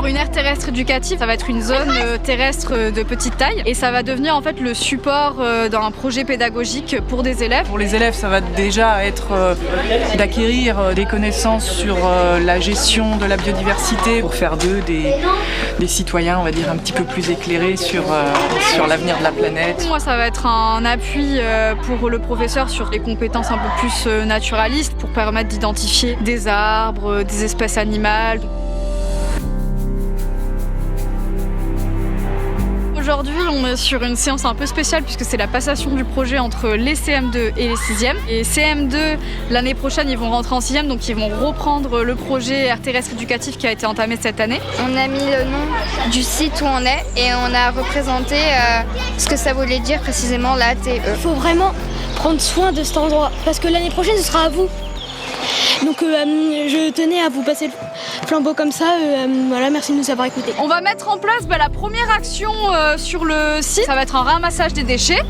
une aire terrestre éducative. Ça va être une zone terrestre de petite taille et ça va devenir en fait le support d'un projet pédagogique pour des élèves. Pour les élèves, ça va déjà être d'acquérir des connaissances sur la gestion de la biodiversité pour faire d'eux des citoyens, on va dire, un petit peu plus éclairés sur l'avenir de la planète. Moi, ça va être un appui pour le professeur sur les compétences un peu plus naturalistes pour permettre d'identifier des arbres, des espèces animales. Aujourd'hui, on est sur une séance un peu spéciale puisque c'est la passation du projet entre les CM2 et les 6e. Et CM2, l'année prochaine, ils vont rentrer en 6e, donc ils vont reprendre le projet Aire terrestre éducatif qui a été entamé cette année. On a mis le nom du site où on est et on a représenté ce que ça voulait dire précisément l'ATE. Il faut vraiment prendre soin de cet endroit parce que l'année prochaine, ce sera à vous. Donc je tenais à vous passer le flambeau comme ça. Voilà, merci de nous avoir écoutés. On va mettre en place la première action sur le site. Ça va être un ramassage des déchets.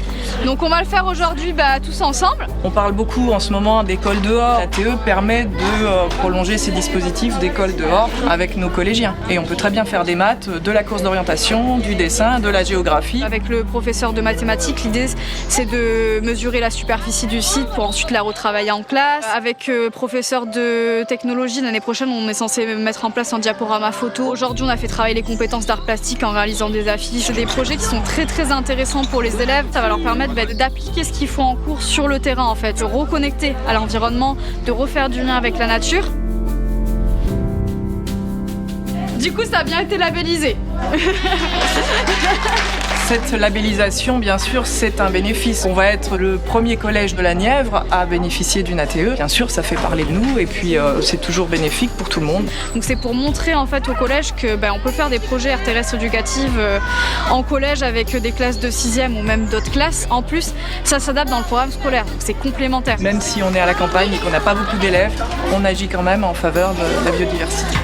Donc on va le faire aujourd'hui tous ensemble. On parle beaucoup en ce moment d'école dehors. L'ATE permet de prolonger ces dispositifs d'école dehors avec nos collégiens. Et on peut très bien faire des maths, de la course d'orientation, du dessin, de la géographie. Avec le professeur de mathématiques, l'idée c'est de mesurer la superficie du site pour ensuite la retravailler en classe. Avec le professeur de technologie, l'année prochaine on est censé mettre en place un diaporama photo. Aujourd'hui on a fait travailler les compétences d'art plastique en réalisant des affiches, des projets qui sont très très intéressants pour les élèves. Ça va leur permettre d'appliquer ce qu'ils font en cours sur le terrain en fait, de reconnecter à l'environnement, de refaire du lien avec la nature. Du coup ça a bien été labellisé. Cette labellisation, bien sûr, c'est un bénéfice. On va être le premier collège de la Nièvre à bénéficier d'une ATE. Bien sûr, ça fait parler de nous et puis c'est toujours bénéfique pour tout le monde. Donc c'est pour montrer en fait au collège que on peut faire des projets aires terrestres éducatives en collège avec des classes de 6e ou même d'autres classes. En plus, ça s'adapte dans le programme scolaire, donc c'est complémentaire. Même si on est à la campagne et qu'on n'a pas beaucoup d'élèves, on agit quand même en faveur de la biodiversité.